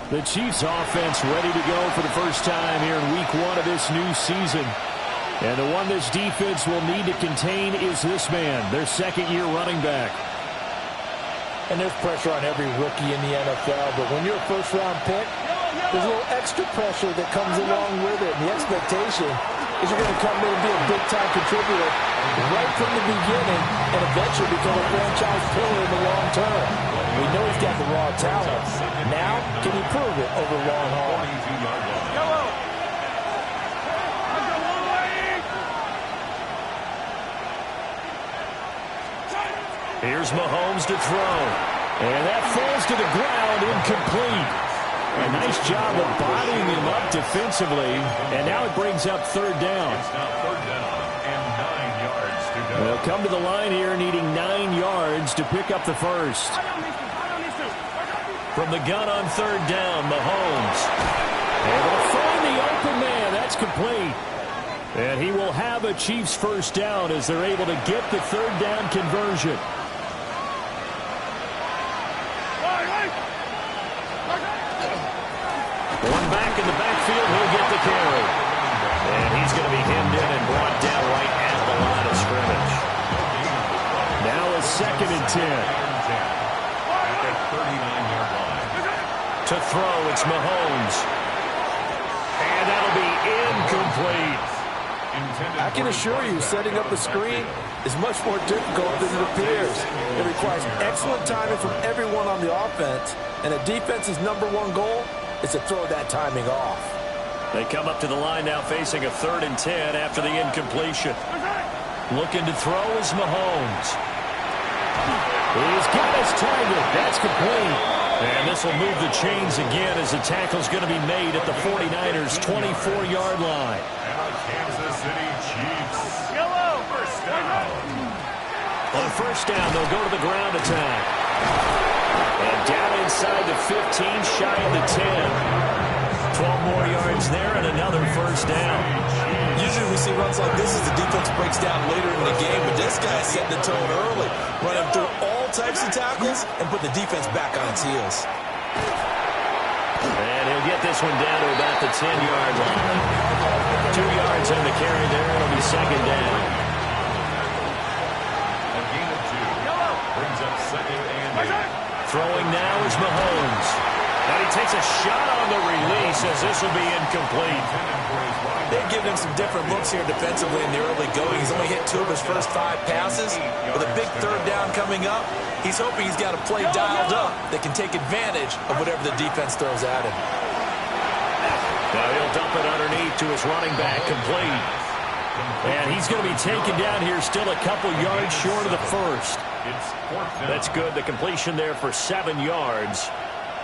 The Chiefs offense ready to go for the first time here in week 1 of this new season. And the one this defense will need to contain is this man, their second-year running back. And there's pressure on every rookie in the NFL, but when you're a first-round pick, there's a little extra pressure that comes along with it. And the expectation is you're going to come in and be a big-time contributor right from the beginning and eventually become a franchise pillar in the long term. We know he's got the raw talent. Now, can he prove it over the long haul? Here's Mahomes to throw. And that falls to the ground, incomplete. A nice job of bodying him up defensively. And now it brings up third down. It's now third down and 9 yards to go. They'll come to the line here needing 9 yards to pick up the first. From the gun on third down, Mahomes. And they'll find the open man. That's complete. And he will have a Chiefs first down as they're able to get the third down conversion. One back in the backfield, he'll get the carry. And he's going to be hemmed in and brought down right at the line of scrimmage. Now a 2nd and 10. At that 39-yard line. To throw, it's Mahomes. And that'll be incomplete. I can assure you, setting up a screen is much more difficult than it appears. It requires excellent timing from everyone on the offense, and a defense's #1 goal is to throw that timing off. They come up to the line now facing a 3rd and 10 after the incompletion. Looking to throw is Mahomes. He's got his target. That's complete. And this will move the chains again as the tackle's going to be made at the 49ers' 24-yard line. Kansas City Chiefs. First down. On first down, they'll go to the ground attack. And down inside the 15, shy of the 10. 12 more yards there and another first down. Usually we see runs like this as the defense breaks down later in the game, but this guy set the tone early, running through all types of tackles and put the defense back on its heels. And he'll get this one down to about the 10-yard line. 2 yards on the carry there. It'll be second down. A gain of 2. Brings up 2nd and 8. Throwing now is Mahomes. And he takes a shot on the release as this will be incomplete. They've given him some different looks here defensively in the early going. He's only hit 2 of his first 5 passes. With a big third down coming up, he's hoping he's got a play dialed up that can take advantage of whatever the defense throws at him. Now he'll dump it underneath to his running back, complete. And he's going to be taken down here still a couple yards short of the first. That's good. The completion there for 7 yards.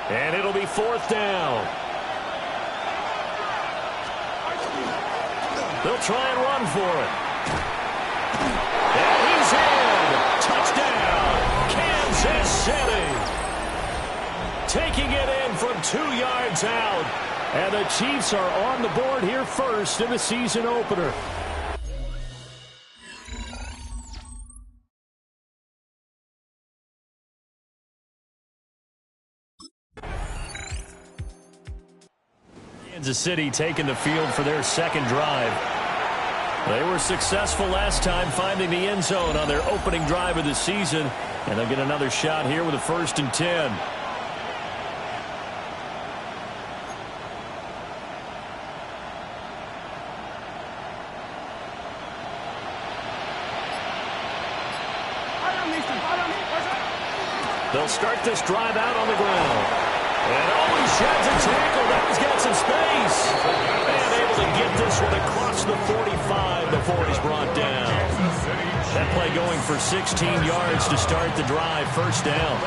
And it'll be 4th down. They'll try and run for it. And he's in. Touchdown, Kansas City. Taking it in from 2 yards out. And the Chiefs are on the board here first in the season opener. Kansas City taking the field for their second drive. They were successful last time finding the end zone on their opening drive of the season, and they'll get another shot here with a 1st and 10. They'll start this drive out on the ground. And he sheds a tackle. Now he's got some space. And able to get this one across the 45 before he's brought down. That play going for 16 yards to start the drive. First down.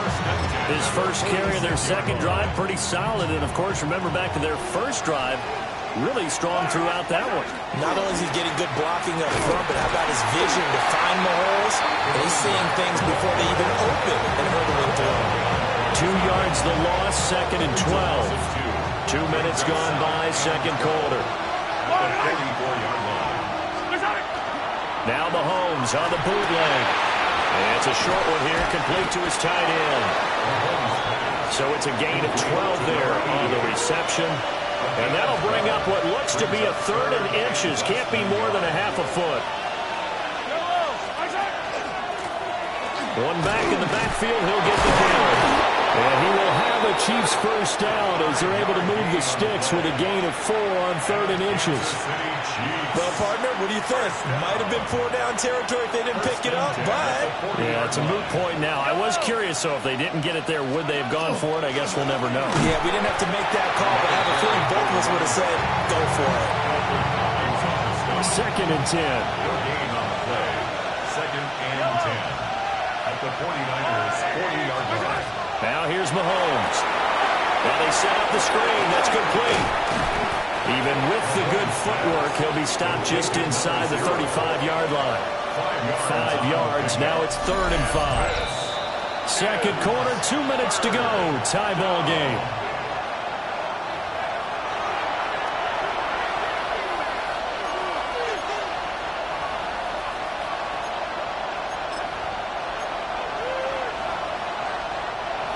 His first carry of their second drive, pretty solid. And, of course, remember back to their first drive, really strong throughout that one. Not only is he getting good blocking up front, but how about his vision to find the holes? And he's seeing things before they even open and hurdling through them. 2 yards the loss, 2nd and 12. 2 minutes gone by, second quarter. Now Mahomes on the bootleg. And it's a short one here, complete to his tight end. So it's a gain of 12 there on the reception. And that'll bring up what looks to be a 3rd and inches. Can't be more than a half a foot. One back in the backfield. He'll get the kill. And he will have a Chiefs first down as they're able to move the sticks with a gain of 4 on 3rd and inches. Well, partner, what do you think? Might have been 4-down territory if they didn't pick it up, but... Yeah, it's a moot point now. I was curious, so if they didn't get it there, would they have gone for it? I guess we'll never know. Yeah, we didn't have to make that call, but I have a feeling both of us would have said, go for it. 2nd and 10. Your gain on the play. 2nd and 10. At the 49ers' 40-yard line. Now here's Mahomes. Now they set up the screen. That's complete. Even with the good footwork, he'll be stopped just inside the 35-yard line. 5 yards. Now it's 3rd and 5. Second quarter, 2 minutes to go. Tie ball game.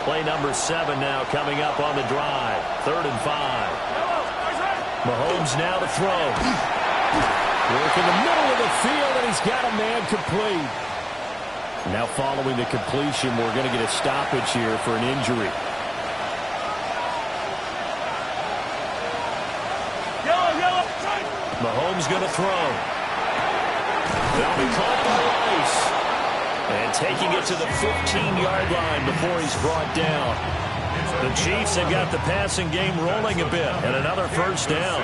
Play number 7 now coming up on the drive. 3rd and 5. Mahomes now to throw. Work in the middle of the field, and he's got a man complete. Now following the completion, we're going to get a stoppage here for an injury. Mahomes going to throw. That'll be caught by Rice. And taking it to the 15-yard line before he's brought down. The Chiefs have got the passing game rolling a bit. And another first down.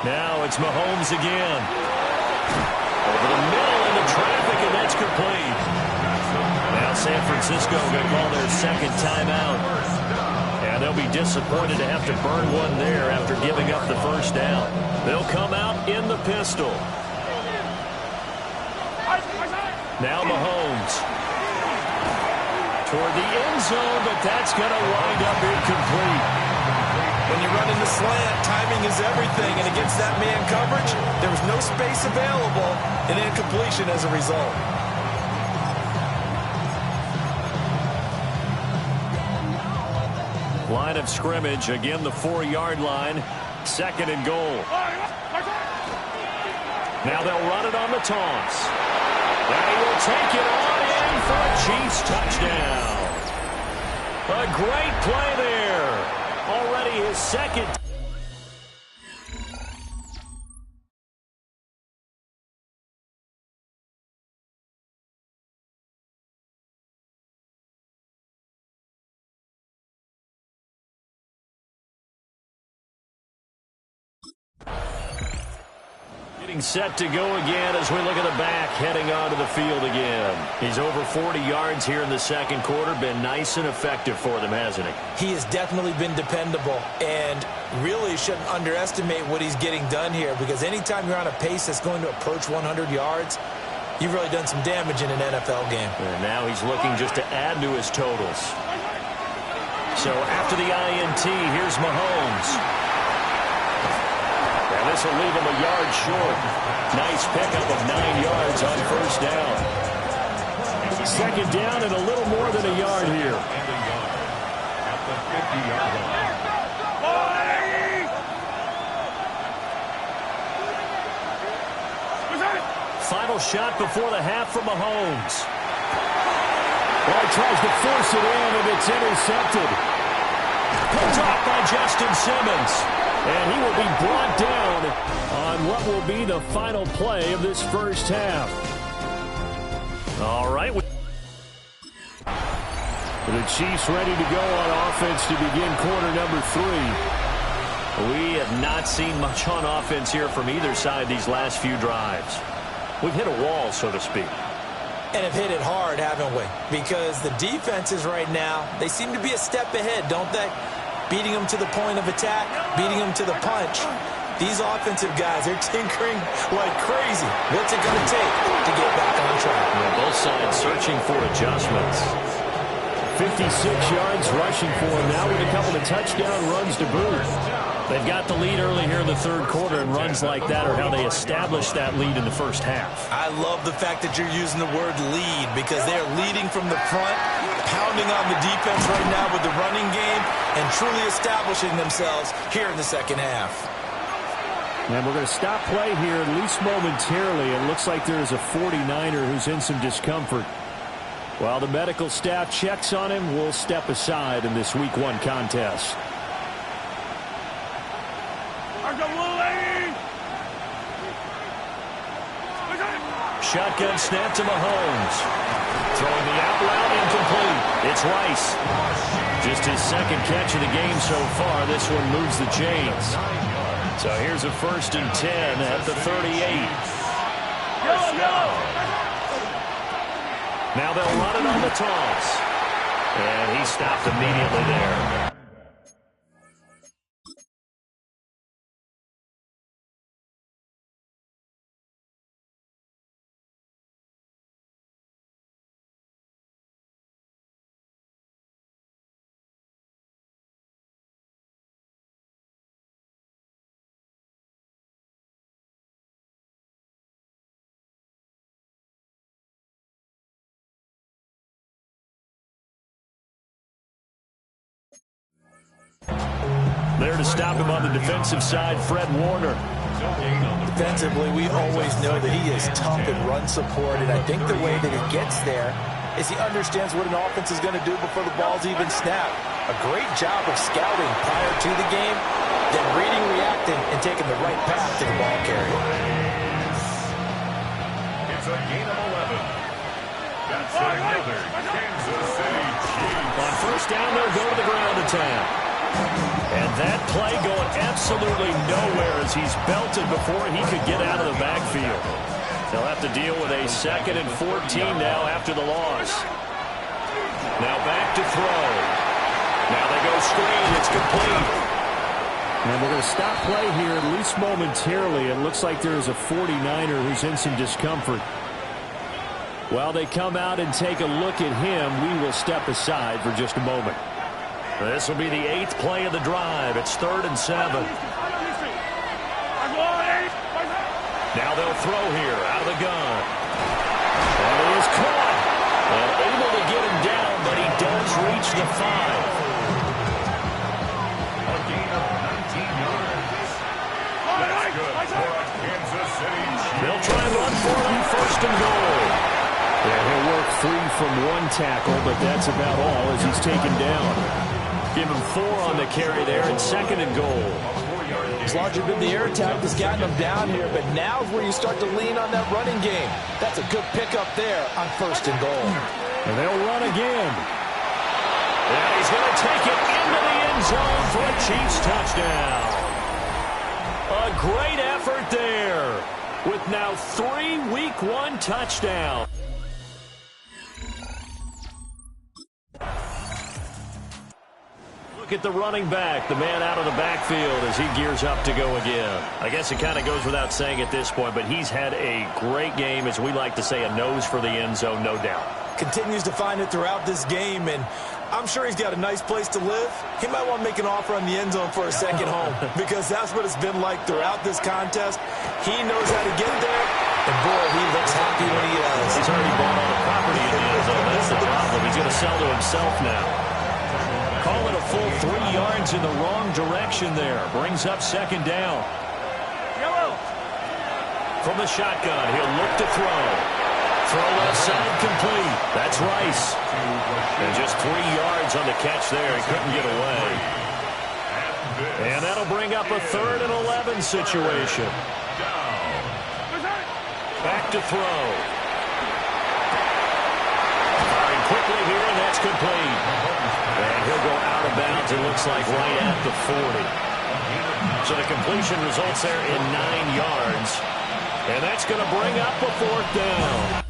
Now it's Mahomes again. Over the middle into traffic, and that's complete. Now San Francisco going to call their 2nd timeout. And they'll be disappointed to have to burn one there after giving up the first down. They'll come out in the pistol. Now Mahomes toward the end zone, but that's going to wind up incomplete. When you run in the slant, timing is everything, and against that man coverage, there was no space available, and incompletion as a result. Line of scrimmage, again the 4-yard line, 2nd and goal. Now they'll run it on the toss. And he will take it on in for a Chiefs touchdown. A great play there. Already his 2nd. Getting set to go again as we look at the back, heading onto the field again. He's over 40 yards here in the 2nd quarter. Been nice and effective for them, hasn't he? He has definitely been dependable, and really shouldn't underestimate what he's getting done here, because anytime you're on a pace that's going to approach 100 yards, you've really done some damage in an NFL game. And now he's looking just to add to his totals. So after the INT, here's Mahomes. And this will leave him a yard short. Nice pickup of 9 yards on first down. 2nd down and a little more than a yard here. At the 50-yard line. Final shot before the half from Mahomes. Well, he tries to force it in, and it's intercepted. Picked off by Justin Simmons. And he will be brought down on what will be the final play of this first half. All right. The Chiefs ready to go on offense to begin quarter number 3. We have not seen much on offense here from either side these last few drives. We've hit a wall, so to speak. And have hit it hard, haven't we? Because the defenses right now, they seem to be a step ahead, don't they? Beating them to the point of attack, beating them to the punch. These offensive guys, they're tinkering like crazy. What's it going to take to get back on track? Yeah, both sides searching for adjustments. 56 yards rushing for him now with a couple of touchdown runs to boot. They've got the lead early here in the third quarter, and runs like that are how they establish that lead in the first half. I love the fact that you're using the word lead because they're leading from the front, pounding on the defense right now with the running game, and truly establishing themselves here in the second half. And we're going to stop play here, at least momentarily. It looks like there is a 49er who's in some discomfort. While the medical staff checks on him, we'll step aside in this Week 1 contest. Shotgun snap to Mahomes. Throwing the out route, incomplete. It's Rice. Just his second catch of the game so far. This one moves the chains. So here's a 1st and 10 at the 38. Now they'll run it on the toss. And he stopped immediately there. There to stop him on the defensive side, Fred Warner. Defensively, we always know that he is tough in run support, and I think the way that he gets there is he understands what an offense is going to do before the ball's even snapped. A great job of scouting prior to the game, then reading, reacting, and taking the right path to the ball carrier. It's a gain of 11. That's another Kansas City Chiefs. On 1st down, they'll go to the ground attack. And that play going absolutely nowhere as he's belted before he could get out of the backfield. They'll have to deal with a 2nd and 14 now after the loss. Now back to throw. Now they go screen. It's complete. And we're going to stop play here, at least momentarily. It looks like there is a 49er who's in some discomfort. While they come out and take a look at him, we will step aside for just a moment. This will be the 8th play of the drive. It's 3rd and 7. Now they'll throw here out of the gun. And he is caught. And able to get him down, but he does reach the 5. A gain of 19 yards. That's good for a Kansas City Chiefs. They'll try and run for it on 1st and goal. Yeah, he'll work 3 from 1 tackle, but that's about all as he's taken down. Give him 4 on the carry there, and 2nd and goal. It's largely been the air attack that's gotten him down here, but now is where you start to lean on that running game. That's a good pickup there on 1st and goal. And they'll run again. And he's going to take it into the end zone for a Chiefs touchdown. A great effort there with now 3 Week 1 touchdowns. Look at the running back, the man out of the backfield as he gears up to go again. I guess it kind of goes without saying at this point, but he's had a great game, as we like to say, a nose for the end zone, no doubt. Continues to find it throughout this game, and I'm sure he's got a nice place to live. He might want to make an offer on the end zone for a second home because that's what it's been like throughout this contest. He knows how to get there, and boy, he looks happy when he does. He's already bought all the property in the end zone. That's the problem. He's going to sell to himself now. Call it a full 3 yards in the wrong direction there. Brings up 2nd down. From the shotgun, he'll look to throw. Throw left side complete. That's Rice. And just 3 yards on the catch there. He couldn't get away. And that'll bring up a 3rd and 11 situation. Back to throw. Firing quickly here, and that's complete. And he'll go out of bounds, it looks like, right at the 40. So the completion results there in 9 yards. And that's going to bring up a 4th down.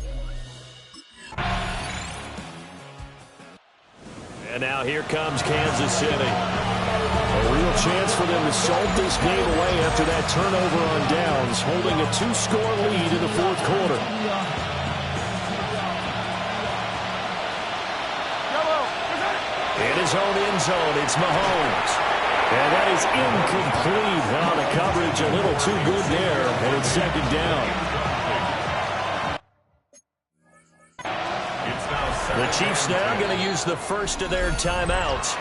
And now here comes Kansas City. A real chance for them to salt this game away after that turnover on downs, holding a 2-score lead in the 4th quarter. In his own end zone, it's Mahomes. And that is incomplete. Now the coverage a little too good there, and it's second down. The Chiefs now going to use the first of their timeouts.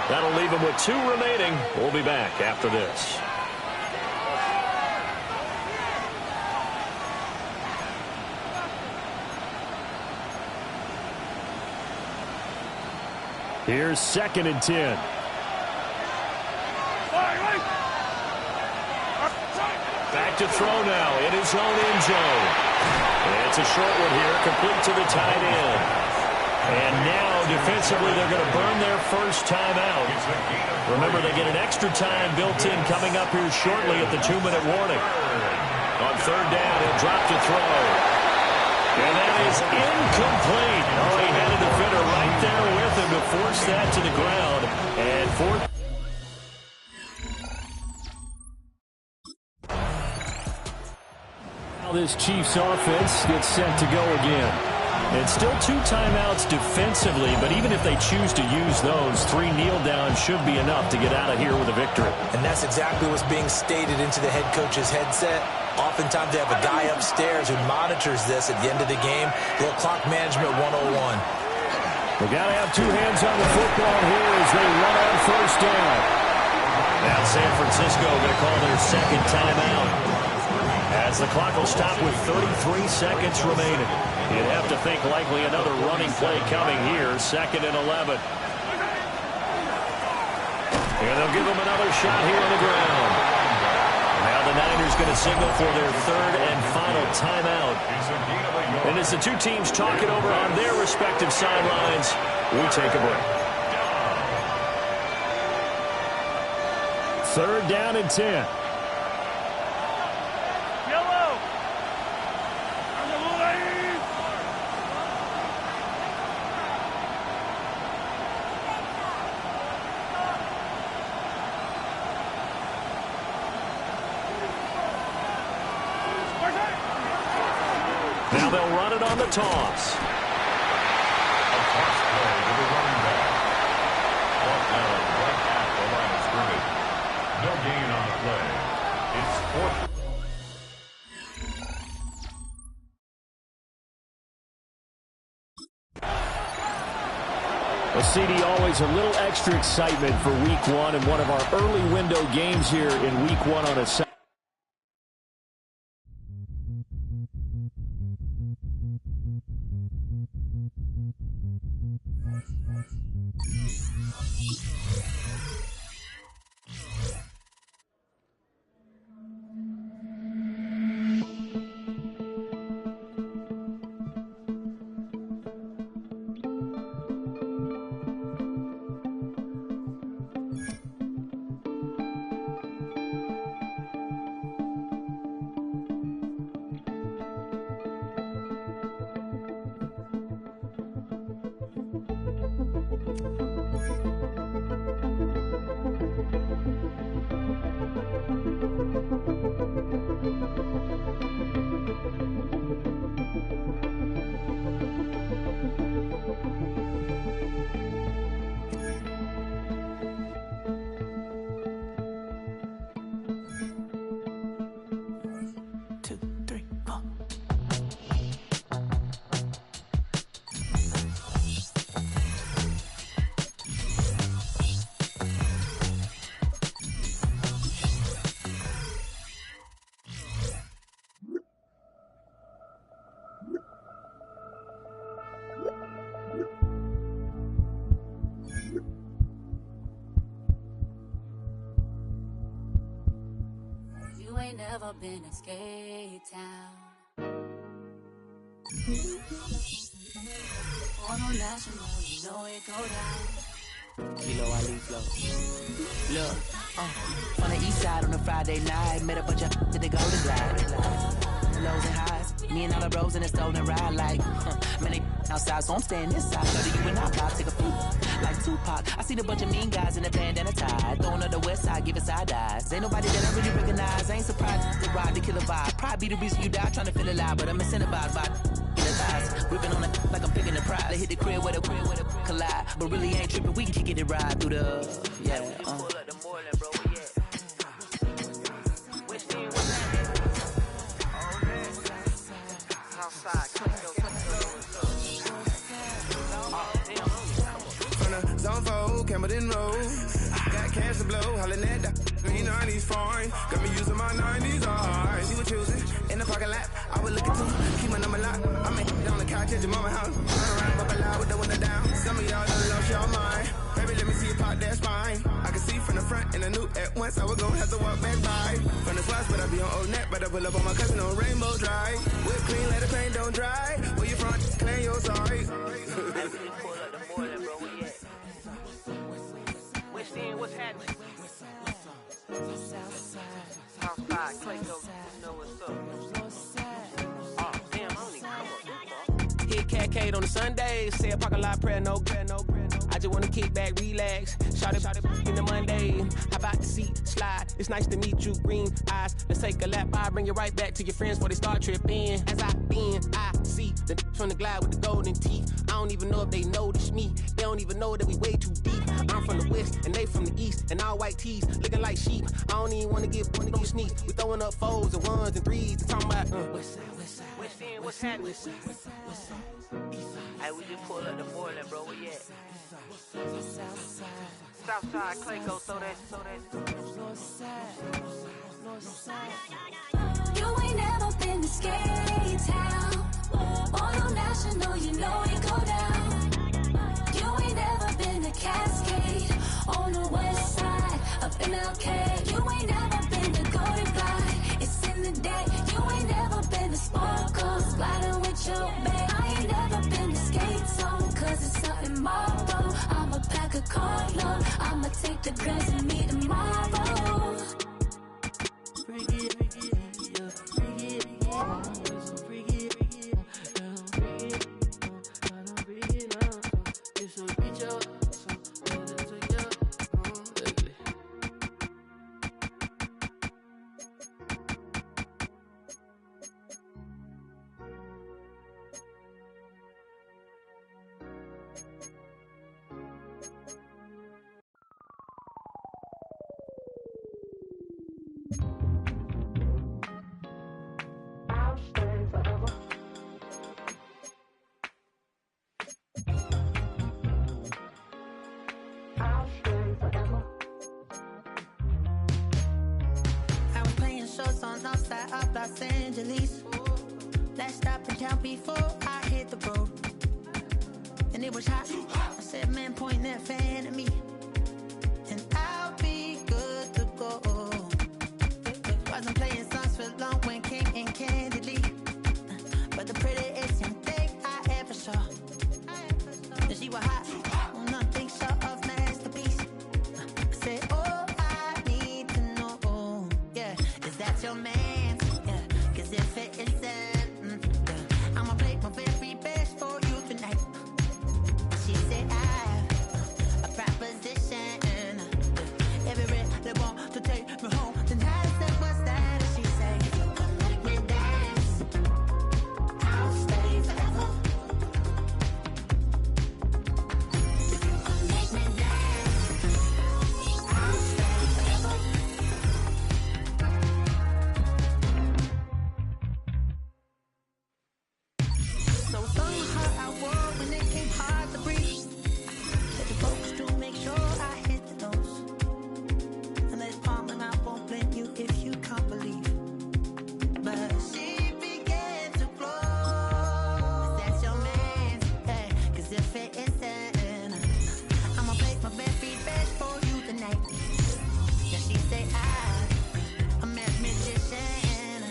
That'll leave them with 2 remaining. We'll be back after this. Here's 2nd and 10. Back to throw now in his own end zone. It's a short one here, complete to the tight end. And now, defensively, they're going to burn their first timeout. Remember, they get an extra time built in coming up here shortly at the 2-minute warning. On 3rd down, he'll drop to throw. And that is incomplete. Oh, he had a defender right there with him to force that to the ground. And 4th. Now this Chiefs offense gets set to go again. It's still 2 timeouts defensively, but even if they choose to use those, 3 kneel downs should be enough to get out of here with a victory. And that's exactly what's being stated into the head coach's headset. Oftentimes they have a guy upstairs who monitors this at the end of the game. A little clock management 101. They got to have 2 hands on the football here as they run on 1st down. Now San Francisco going to call their 2nd timeout, as the clock will stop with 33 seconds remaining. You'd have to think likely another running play coming here, 2nd and 11. And they'll give them another shot here on the ground. Now the Niners going to signal for their 3rd and final timeout. And as the 2 teams talk it over on their respective sidelines, we take a break. 3rd down and 10. Now they'll run it on the toss. A toss play to the running back. Brought down right at the line of scrimmage. No gain on the play. It's 4th. Well, CD, always a little extra excitement for Week 1 and one of our early window games here in Week 1 on a Saturday. Ain't never been a skate town. On a national, you know it go down. Kilo Ali flow. Look, on the east side on a Friday night, met a bunch of to the Golden Glide. Lows and highs, me and all the bros in a stolen ride like, man, they outside, so I'm staying this side. So you and I about take a few, like Tupac. I see the bunch of mean guys in a bandana tie, throwing up the west side, giving side eyes. Ain't nobody that I really recognize. I ain't surprised to ride the killer vibe. Probably be the reason you die trying to feel alive, but I'm incentivized by the thighs. Whipping on it like I'm picking the prize. They hit the crib with a collide, but really ain't tripping. We can kick it and ride through the Campbell didn't roll. Got cash to blow, hollering at that. Me 90s foreign. Got me using my 90s eyes. She was choosing in the parking lot. I was looking to keep my number locked. I'm on the couch at your mama house. Turn around, buckle loud with the window down. Some of y'all done lost your mind. Baby, let me see you pop that spine. I can see from the front and I knew at once I was gonna have to walk back by. From the spots, but I be on Old Net. But I pull up on my cousin on Rainbow Drive. Whip clean, let the paint don't dry. Where you from? Claim your sorry. What's happening? Southside, Clayco, you know what's up. Oh, damn, I don't even come up. Hit Cat Cade on the Sundays, say a parking lot prayer, no prayer, no prayer. I just wanna kick back, relax. Shout it in the Monday. How about the seat slide? It's nice to meet you, green eyes. Let's take a lap by, bring it right back to your friends before they start tripping. As I bend, I see the from the glide with the golden teeth. I don't even know if they notice me. They don't even know that we way too deep. I'm from the west and they from the east, and all white tees looking like sheep. I don't even wanna get no sneak. We throwing up fours and ones and threes and talking about west side, west side, west end, what's happening? Hey, we just pulled up the Moreland, bro. Where you at? Southside, Clayco, so that. You ain't never been to Skate Town. On National, you know it go down. You ain't never been to Cascade. On the west side of MLK. You ain't never been to Golden Glide. It's in the day. You ain't never been to Sparkle. Sliding with your babe. I ain't never been to Skate Zone. Cause it's something marble. I'ma pack a carload. I'ma take the girls and meet tomorrow. Los Angeles. Last stop in town before I hit the road. And it was hot. I said, man, point that fan at me. And I'll be good to go. Wasn't playing songs for long when came in candidly. But the prettiest young thing I ever saw. And she was hot. Nothing short of masterpiece. I said, oh, I need to know. Yeah, is that your man? If it isn't, I'ma play my very best for you tonight. She said I have a proposition. Every red they want to take me home tonight. I said, what's that? She said, if you come make me dance, I'll stay forever. If you come make me dance, I'll stay forever. So somehow I wore when it came hard to breathe. But the folks do make sure I hit the nose. And there's palm and I won't blame you if you can't believe. But she began to flow. That's your man, hey, cause if it isn't, I'ma play my very best for you tonight. And she say I'm a magician.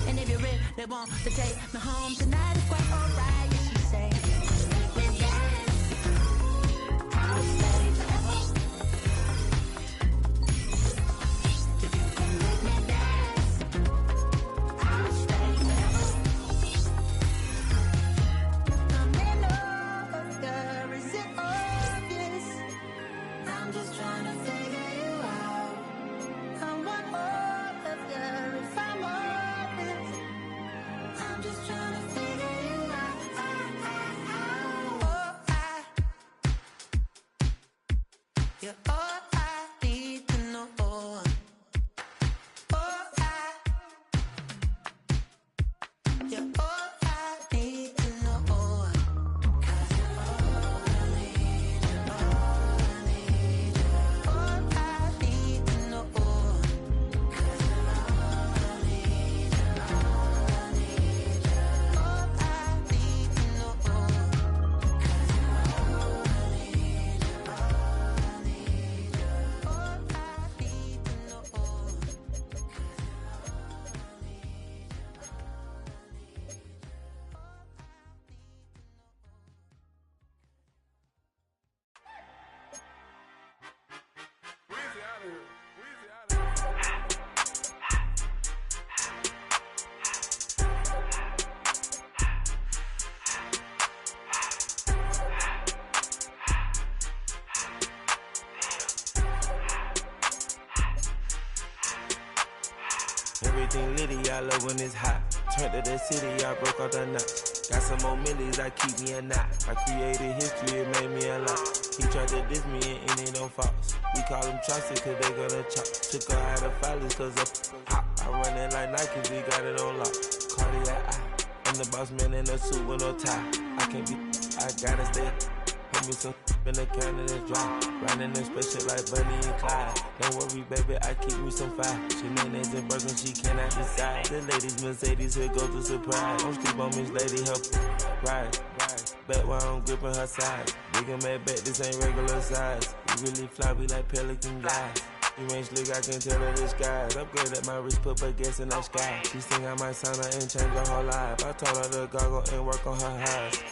And if you're ready, they want to take me home tonight. It's quite alright. And she say, we dance, I'll stay forever. If you can make me dance, I'll stay forever. I'm in love, girl, is it obvious? I'm just trying to figure you out. I want all of you if I'm honest. I'm just trying to figure you out. You're all I need to know. You're all I need to know. 'Cause you're all I need, you're all I need. Everything litty, I love when it's hot. Turned to the city, I broke out the knot. Got some more millies, I keep me a knot. I created history, it made me a lot. He tried to diss me and it don't false. We call him Chaucer cause they gonna chop. Took her out of filers cause of hot. I run it like Nike, we got it on lock. Cardiac eye. I'm the boss man in a suit with no tie. I can't be, I gotta stay. Put me some in the can and it's dry. Riding in spaceship like Bunny and Clyde. Don't worry, baby, I keep me some fire. She names and Birkin, she cannot decide. The ladies, Mercedes, here goes the surprise. Don't sleep on Miss Lady, help ride. Back while I'm gripping her side. Big and mad back, this ain't regular size. We really fly, we like pelican guys. You ain't slick, I can tell her the skies. Upgrade at my wrist, put her gas in the sky. She think I might sign her and change her whole life. I told her to goggle and work on her highs.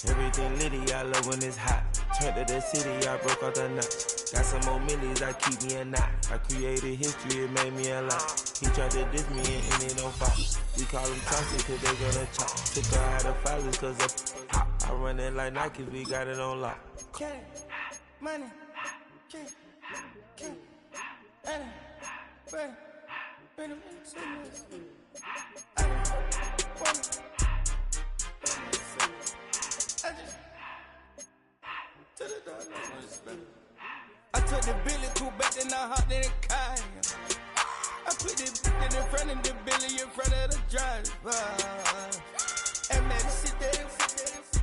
Everything litty, I love when it's hot. Turned to the city, I broke out the knot. Got some more millies, I keep me a knot. I created history, it made me a lot. He tried to diss me and it don't fall. We call him Chaucer cause they gonna chop. Took her out of filers cause of hot. I run it like Nike, we got it on lock. Cash, money, cash, money, money, I took the Billy cool back then I hopped in the car. I put the in front of the Billy in front of the driver. And man, sit there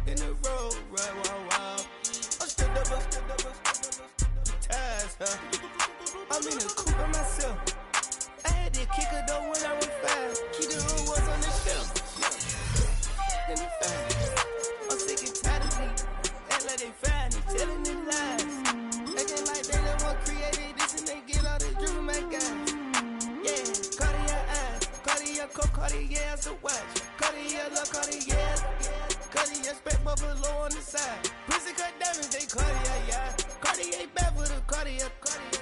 in the road, right, wow. I'm still double, ties, huh? I'm in the coupe by myself. I had to kick her though when I was fast. Keep the room was on the shelf. In the fast. I'm sick and tired of me. Act like they find it, telling them lies. Acting like they the one created this and they get all this driven my guys. Yeah, Cartier eyes, Cartier coat, Cartier as the watch. Cartier love, Cartier, Cartier spec buffalo on the side. Pussy cut diamonds, they Cartier, yeah. Cartier bad for the Cartier.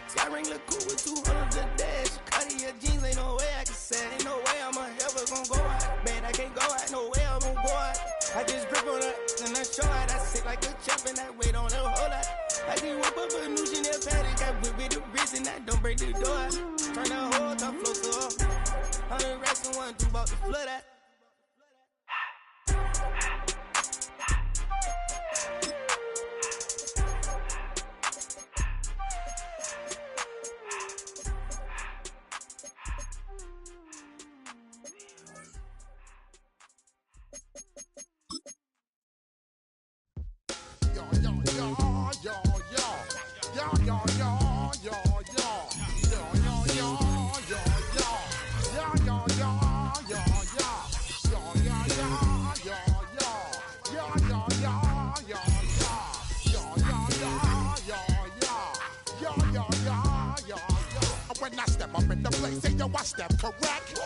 Sky ring look cool with 200 a dash. Cartier jeans, ain't no way I can say. Ain't no way I'm ever gonna go out. Man, I can't go out, no way I'm gonna go out. I just grip on her and I show out. I sit like a champ and I wait on her whole lot. I just whip up a new Chanel paddock. I whip with the wrist and I don't break the door out. Turn the whole top floor to off. 100 racks and 1, 2 about to flood out. When I step up in the place, say yo, I step correct.